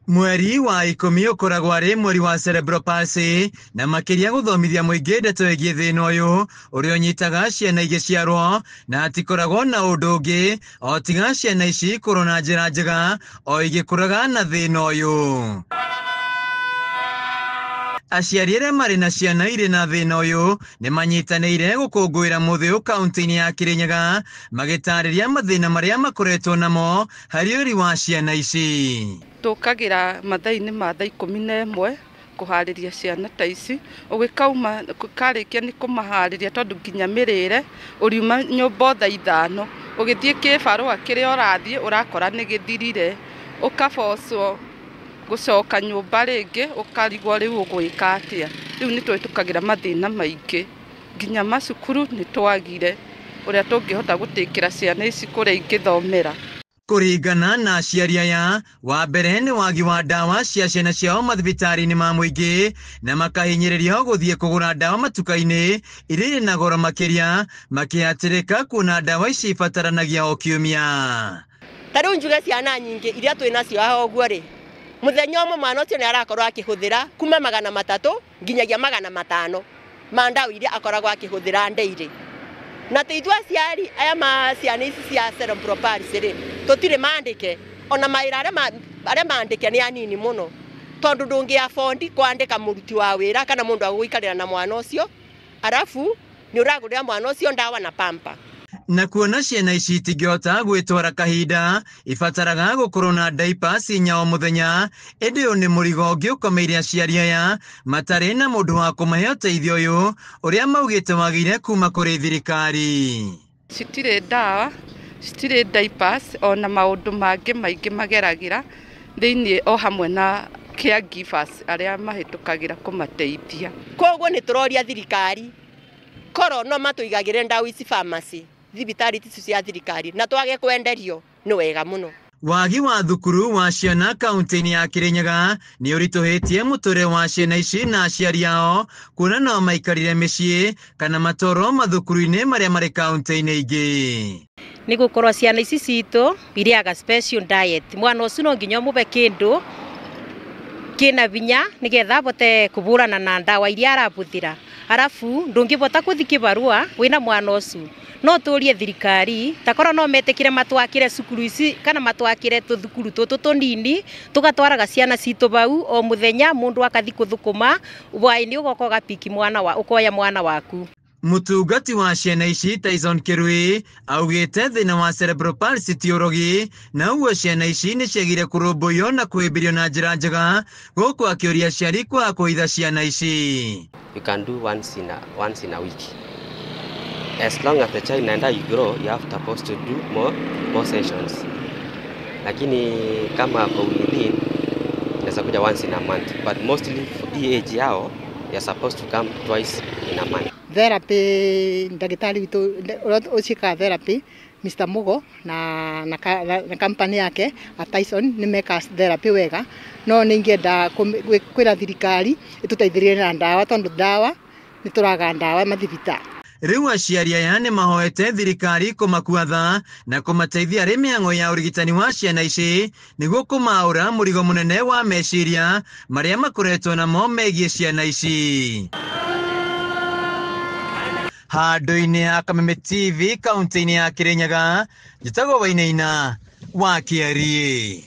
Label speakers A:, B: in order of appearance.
A: Mweri wa ikumi ukoragwo ari mweri wa cerebral palsy na makiria guthomithia muingi ndeto igie thina uyu uria unyitaga ciana igiciarwo na atikoragwo na undu ungi o tiga ciana ici kurwo na njira njega o igikuraga na thina uyu. Aciari aria mari na ciana iri na thina uyu ni manyitaniire gukungwira muthio kaunti-ini ya Kirinyaga magitariria mathina maria makoretwo namo hari uri wa ciana ici.
B: Tukagira mathaini ma thaa 11 kuhariria ciana ta ici ugikauma karikia ni kumahariria tondu nginya mirire uriuma nyumba thaa 5 ugithie kibarua kiria urathie urakora ni githirire ukabocwo gucoka nyumba ringi ukarigwo riu ugwika atia. Riu ni twitukagira mathina maingi nginya macukuru ni twagire uria tungihota gutikira ciana ici kuria ingithomera.
A: Kuringana na aciari aya, wa mbere ni wagi wa ndawa cia ciana ciao mathibitari-ini ma muingi na makahinyiririo guthie kugura ndawa matuka-ini iria na goro makiria makiatirika kuona ndawa ici ibataranagia o kiumia.
C: Tariu njuge ciana nyingi iria twinacio haha uguo ri muthenya umwe mwana ucio ni arakorwo akihuthira kuma 300 nginyagia 500 ma ndawa iria akoragwo akihuthira daily. Na teithwa ciari aya ma ciana ici cia cerebral palsy ri tutire mandike ona maira aria mandike ni anini muno tondu ndungi afford kwandika muruti wa wira kana mundu agwikarira na mwana ucio arafu ni uragurira mwana ucio ndawa na pampa.
A: Na kuona ciana ici itingihota gwitwara kahinda ibataraga gukorwo na diapers nyao muthenya indi uyu ni murigo ungi ukomeire aciari aya matari na mundu wa kumahe uteithio uyu uria maugite wagire kuma kuri thirikari.
B: Citire ndawa, citire diapers ona maundu mangi maingi mageragira thiini o hamwe na caregivers aria mahitukagira kumateithia.
C: Koguo ni turoria thirikari koro no matuigagire ndawa ici pharmacy thibitari ticu cia thirikari na twage kwenderio ni wega muno.
A: Wagi wa thukuru wa ciana kaunti-ini ya Kirinyaga ni urituhitie muture wa ciana ici na aciari ao kuona no maikarire micii kana matoro mathukuru-ini maria mari kaunti-ini ingi.
D: Ni gukorwo ciana ici citu iriaga special diet mwana ucio no nginya mube kindu kina vinya nigetha bote kuburana na ndawa iria arabuthira arafu ndungibota kuthi kibarua wina mwana ucio no turie thirikari takoro no metekire matwakire cukuru ici kana matwakire tuthukuru tutu tunini tugatwaraga ciana citu bau o muthenya mundu akathi kuthukuma bwaini ugoko gapiki mwana wa ukoya mwana waku.
A: Mutungati wa ciana ici Tyson Kirui augite thina wa cerebral palsy ti urogi na uguo ciana ici ni ciagire kurumbuyo na kuhimbirio na njira njega guku akiuria aciari kwa kuitha ciana ici.
E: You can do once in a week. As long as the child naenda you grow, you have supposed to do more sessions. Lakini kama kwa within inaweza kuja once in a month, but mostly for age yao you're supposed to come twice in a month.
F: Therapy ndagitari witu ucika therapy Mr. Mugo na company yake Tyson ni meka therapy wega no ningienda kwira thirikari ituteithirie na ndawa tondu ndawa ni turaga ndawa mathibitari.
A: Riu aciari aya ni mahoete thirikari kumakuatha na kumateithia ari miango ya urigitani wa ciana ici niguo kumaura murigo munene wa meciria maria makoretwo namo megie ciana ici. Handu-ini ha Kameme TV kaunti-ini ya Kirinyaga njitagwo Wainaina wa Kiarie.